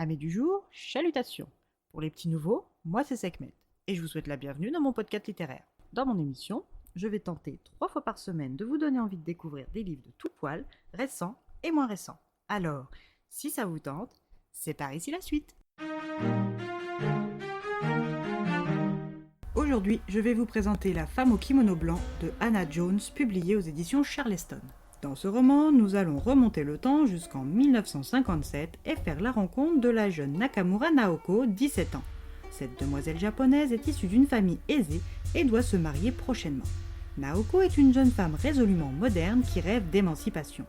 Amis du jour, chalutations. Pour les petits nouveaux, moi c'est Sekhmet et je vous souhaite la bienvenue dans mon podcast littéraire. Dans mon émission, je vais tenter 3 fois par semaine de vous donner envie de découvrir des livres de tout poil, récents et moins récents. Alors, si ça vous tente, c'est par ici la suite. Aujourd'hui, je vais vous présenter La femme au kimono blanc de Hannah Jones, publiée aux éditions Charleston. Dans ce roman, nous allons remonter le temps jusqu'en 1957 et faire la rencontre de la jeune Nakamura Naoko, 17 ans. Cette demoiselle japonaise est issue d'une famille aisée et doit se marier prochainement. Naoko est une jeune femme résolument moderne qui rêve d'émancipation.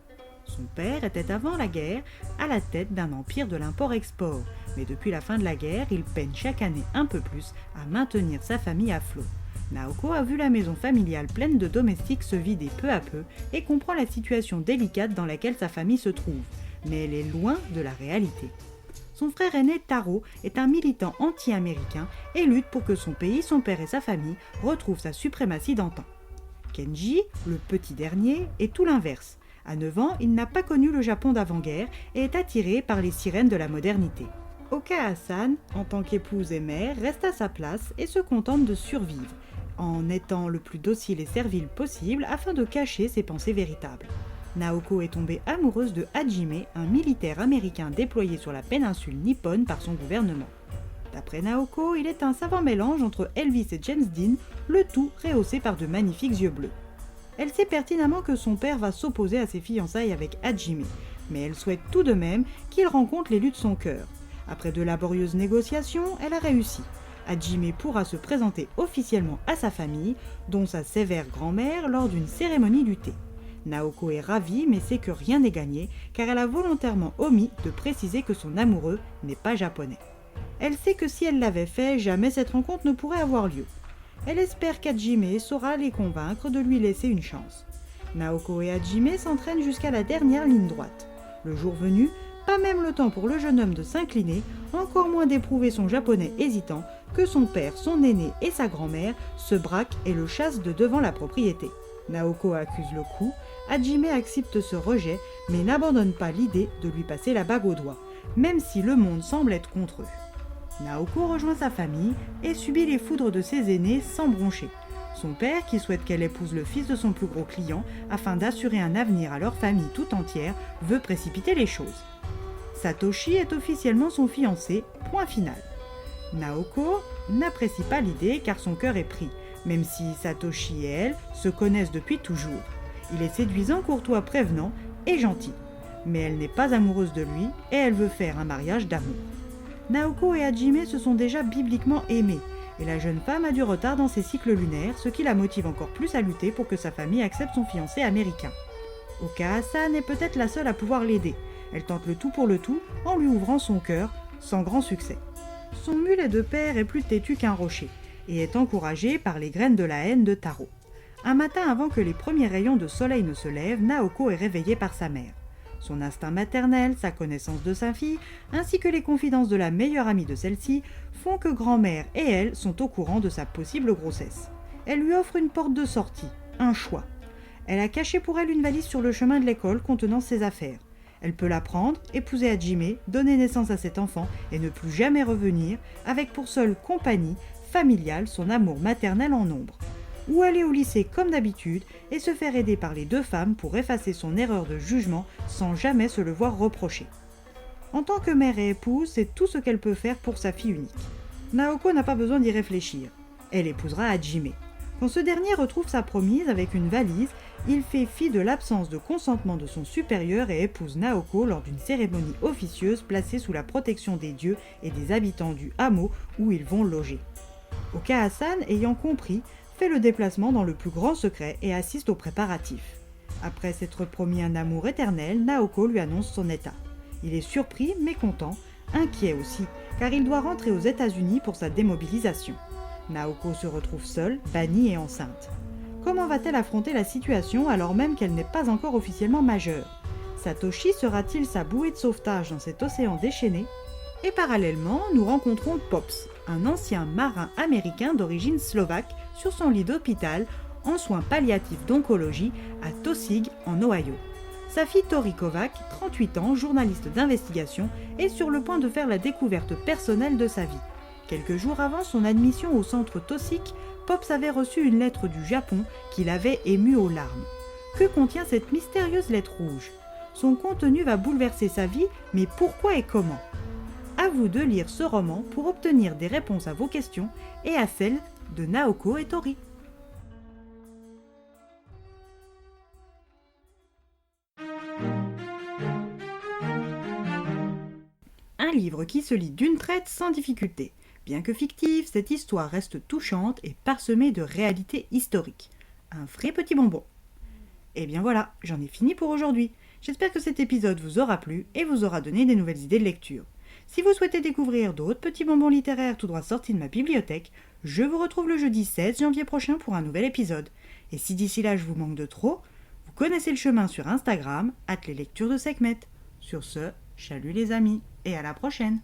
Son père était avant la guerre à la tête d'un empire de l'import-export, mais depuis la fin de la guerre, il peine chaque année un peu plus à maintenir sa famille à flot. Naoko a vu la maison familiale pleine de domestiques se vider peu à peu et comprend la situation délicate dans laquelle sa famille se trouve, mais elle est loin de la réalité. Son frère aîné Taro est un militant anti-américain et lutte pour que son pays, son père et sa famille retrouvent sa suprématie d'antan. Kenji, le petit dernier, est tout l'inverse. À 9 ans, il n'a pas connu le Japon d'avant-guerre et est attiré par les sirènes de la modernité. Oka-Hassan, en tant qu'épouse et mère, reste à sa place et se contente de survivre, en étant le plus docile et servile possible afin de cacher ses pensées véritables. Naoko est tombée amoureuse de Hajime, un militaire américain déployé sur la péninsule nippone par son gouvernement. D'après Naoko, il est un savant mélange entre Elvis et James Dean, le tout rehaussé par de magnifiques yeux bleus. Elle sait pertinemment que son père va s'opposer à ses fiançailles avec Hajime, mais elle souhaite tout de même qu'il rencontre l'élu de son cœur. Après de laborieuses négociations, elle a réussi. Hajime pourra se présenter officiellement à sa famille, dont sa sévère grand-mère, lors d'une cérémonie du thé. Naoko est ravie, mais sait que rien n'est gagné, car elle a volontairement omis de préciser que son amoureux n'est pas japonais. Elle sait que si elle l'avait fait, jamais cette rencontre ne pourrait avoir lieu. Elle espère qu'Hajime saura les convaincre de lui laisser une chance. Naoko et Hajime s'entraînent jusqu'à la dernière ligne droite. Le jour venu, pas même le temps pour le jeune homme de s'incliner, encore moins d'éprouver son japonais hésitant, que son père, son aîné et sa grand-mère se braquent et le chassent de devant la propriété. Naoko accuse le coup, Hajime accepte ce rejet, mais n'abandonne pas l'idée de lui passer la bague au doigt, même si le monde semble être contre eux. Naoko rejoint sa famille et subit les foudres de ses aînés sans broncher. Son père, qui souhaite qu'elle épouse le fils de son plus gros client afin d'assurer un avenir à leur famille tout entière, veut précipiter les choses. Satoshi est officiellement son fiancé, point final. Naoko n'apprécie pas l'idée car son cœur est pris, même si Satoshi et elle se connaissent depuis toujours. Il est séduisant, courtois, prévenant et gentil. Mais elle n'est pas amoureuse de lui et elle veut faire un mariage d'amour. Naoko et Hajime se sont déjà bibliquement aimés, et la jeune femme a du retard dans ses cycles lunaires, ce qui la motive encore plus à lutter pour que sa famille accepte son fiancé américain. Oka-Hassan est peut-être la seule à pouvoir l'aider. Elle tente le tout pour le tout en lui ouvrant son cœur, sans grand succès. Son mulet de père est plus têtu qu'un rocher, et est encouragé par les graines de la haine de Taro. Un matin avant que les premiers rayons de soleil ne se lèvent, Naoko est réveillée par sa mère. Son instinct maternel, sa connaissance de sa fille, ainsi que les confidences de la meilleure amie de celle-ci, font que grand-mère et elle sont au courant de sa possible grossesse. Elle lui offre une porte de sortie, un choix. Elle a caché pour elle une valise sur le chemin de l'école contenant ses affaires. Elle peut la prendre, épouser Hajime, donner naissance à cet enfant et ne plus jamais revenir, avec pour seule compagnie familiale son amour maternel en ombre. Ou aller au lycée comme d'habitude et se faire aider par les deux femmes pour effacer son erreur de jugement sans jamais se le voir reprocher. En tant que mère et épouse, c'est tout ce qu'elle peut faire pour sa fille unique. Naoko n'a pas besoin d'y réfléchir. Elle épousera Hajime. Quand ce dernier retrouve sa promise avec une valise, il fait fi de l'absence de consentement de son supérieur et épouse Naoko lors d'une cérémonie officieuse placée sous la protection des dieux et des habitants du hameau où ils vont loger. Oka-Hassan, ayant compris, fait le déplacement dans le plus grand secret et assiste aux préparatifs. Après s'être promis un amour éternel, Naoko lui annonce son état. Il est surpris, mécontent, inquiet aussi, car il doit rentrer aux États-Unis pour sa démobilisation. Naoko se retrouve seule, bannie et enceinte. Comment va-t-elle affronter la situation alors même qu'elle n'est pas encore officiellement majeure? Satoshi sera-t-il sa bouée de sauvetage dans cet océan déchaîné? Et parallèlement, nous rencontrons Pops, un ancien marin américain d'origine slovaque, sur son lit d'hôpital en soins palliatifs d'oncologie à Taussig en Ohio. Sa fille Tori Kovac, 38 ans, journaliste d'investigation, est sur le point de faire la découverte personnelle de sa vie. Quelques jours avant son admission au centre Taussig, Pops avait reçu une lettre du Japon qui l'avait ému aux larmes. Que contient cette mystérieuse lettre rouge ? Son contenu va bouleverser sa vie, mais pourquoi et comment ? À vous de lire ce roman pour obtenir des réponses à vos questions et à celles de Naoko et Tori. Un livre qui se lit d'une traite sans difficulté. Bien que fictive, cette histoire reste touchante et parsemée de réalités historiques. Un vrai petit bonbon. Et bien voilà, j'en ai fini pour aujourd'hui. J'espère que cet épisode vous aura plu et vous aura donné des nouvelles idées de lecture. Si vous souhaitez découvrir d'autres petits bonbons littéraires tout droit sortis de ma bibliothèque, je vous retrouve le jeudi 16 janvier prochain pour un nouvel épisode. Et si d'ici là je vous manque de trop, vous connaissez le chemin sur Instagram, @leslectures de Sekhmet. Sur ce, chalut les amis, et à la prochaine.